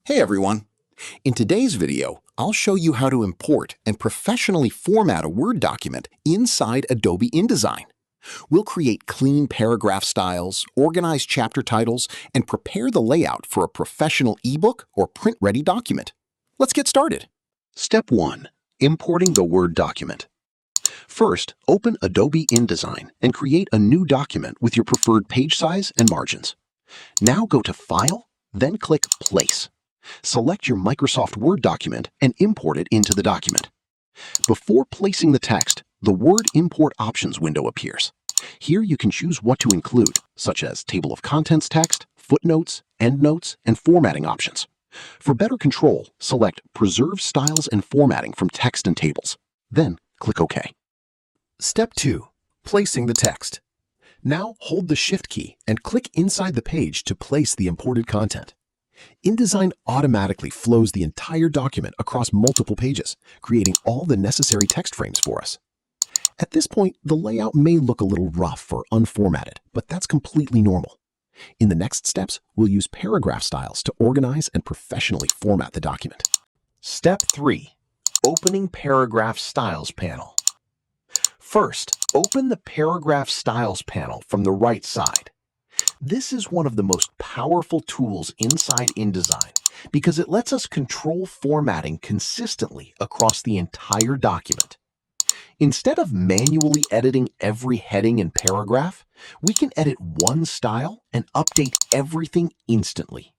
Hey everyone! In today's video, I'll show you how to import and professionally format a Word document inside Adobe InDesign. We'll create clean paragraph styles, organize chapter titles, and prepare the layout for a professional ebook or print-ready document. Let's get started. Step 1. Importing the Word document. First, open Adobe InDesign and create a new document with your preferred page size and margins. Now go to File, then click Place. Select your Microsoft Word document and import it into the document. Before placing the text, the Word Import Options window appears. Here you can choose what to include, such as table of contents text, footnotes, endnotes, and formatting options. For better control, select Preserve Styles and Formatting from Text and Tables. Then click OK. Step 2. Placing the text. Now hold the Shift key and click inside the page to place the imported content. InDesign automatically flows the entire document across multiple pages, creating all the necessary text frames for us. At this point, the layout may look a little rough or unformatted, but that's completely normal. In the next steps, we'll use paragraph styles to organize and professionally format the document. Step 3. Opening Paragraph Styles panel. First, open the Paragraph Styles panel from the right side. This is one of the most powerful tools inside InDesign because it lets us control formatting consistently across the entire document. Instead of manually editing every heading and paragraph, we can edit one style and update everything instantly.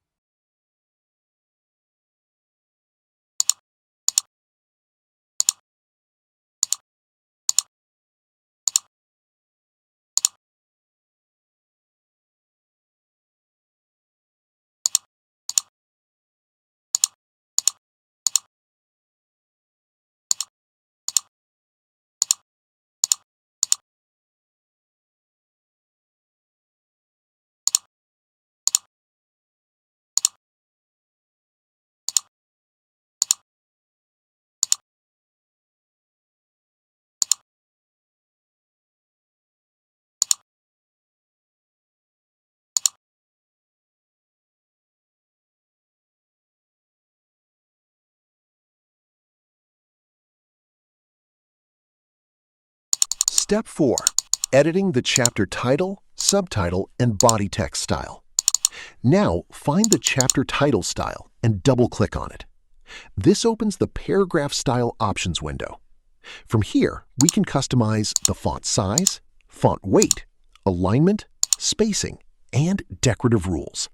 Step 4. Editing the chapter title, subtitle, and body text style. Now, find the chapter title style and double-click on it. This opens the Paragraph Style Options window. From here, we can customize the font size, font weight, alignment, spacing, and decorative rules.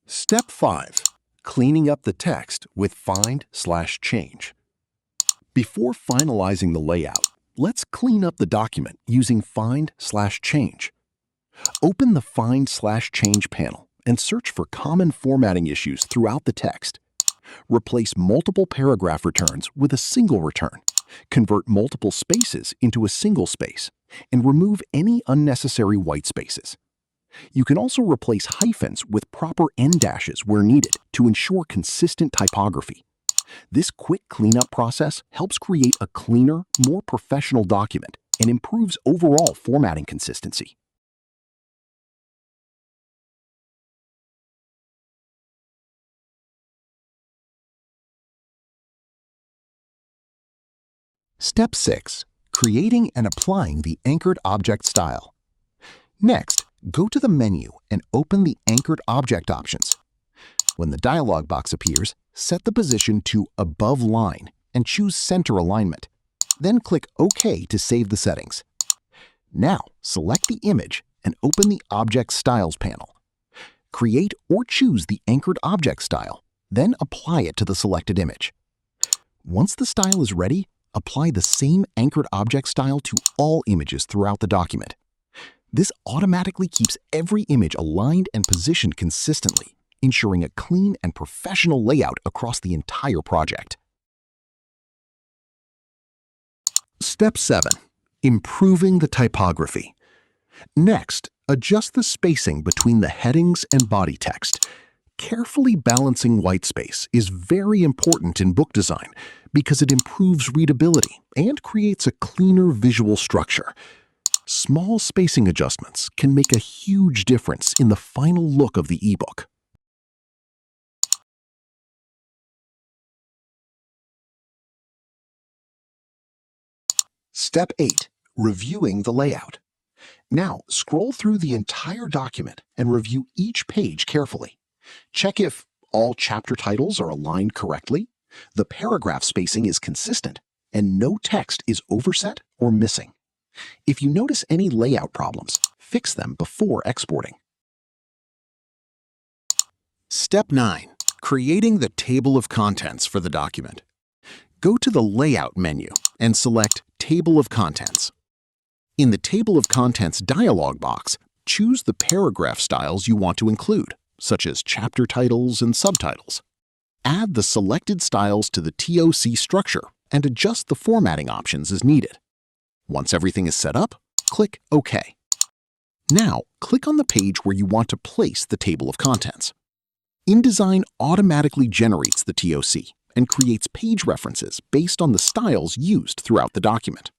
Step 5. Cleaning up the text with Find/Change. Before finalizing the layout, let's clean up the document using Find/Change. Open the Find/Change panel and search for common formatting issues throughout the text. Replace multiple paragraph returns with a single return. Convert multiple spaces into a single space, and remove any unnecessary white spaces. You can also replace hyphens with proper end dashes where needed to ensure consistent typography. This quick cleanup process helps create a cleaner, more professional document and improves overall formatting consistency. Step 6. Creating and applying the anchored object style. Next, go to the menu and open the Anchored Object options. When the dialog box appears, set the position to Above Line and choose Center Alignment. Then click OK to save the settings. Now, select the image and open the Object Styles panel. Create or choose the anchored object style, then apply it to the selected image. Once the style is ready, apply the same anchored object style to all images throughout the document. This automatically keeps every image aligned and positioned consistently, ensuring a clean and professional layout across the entire project. Step 7. Improving the typography. Next, adjust the spacing between the headings and body text. Carefully balancing white space is very important in book design because it improves readability and creates a cleaner visual structure. Small spacing adjustments can make a huge difference in the final look of the ebook. Step 8. Reviewing the layout. Now, scroll through the entire document and review each page carefully. Check if all chapter titles are aligned correctly, the paragraph spacing is consistent, and no text is overset or missing. If you notice any layout problems, fix them before exporting. Step 9. Creating the table of contents for the document. Go to the Layout menu and select Table of Contents. In the Table of Contents dialog box, choose the paragraph styles you want to include, such as chapter titles and subtitles. Add the selected styles to the TOC structure and adjust the formatting options as needed. Once everything is set up, click OK. Now, click on the page where you want to place the table of contents. InDesign automatically generates the TOC and creates page references based on the styles used throughout the document.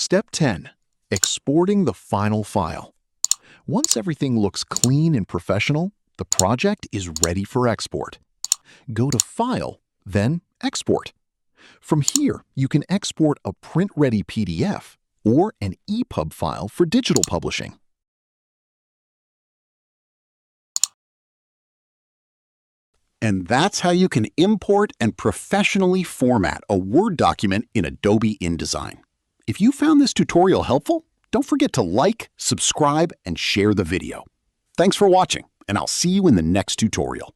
Step 10. Exporting the final file. Once everything looks clean and professional, the project is ready for export. Go to File, then Export. From here, you can export a print-ready PDF or an EPUB file for digital publishing. And that's how you can import and professionally format a Word document in Adobe InDesign. If you found this tutorial helpful, don't forget to like, subscribe, and share the video. Thanks for watching, and I'll see you in the next tutorial.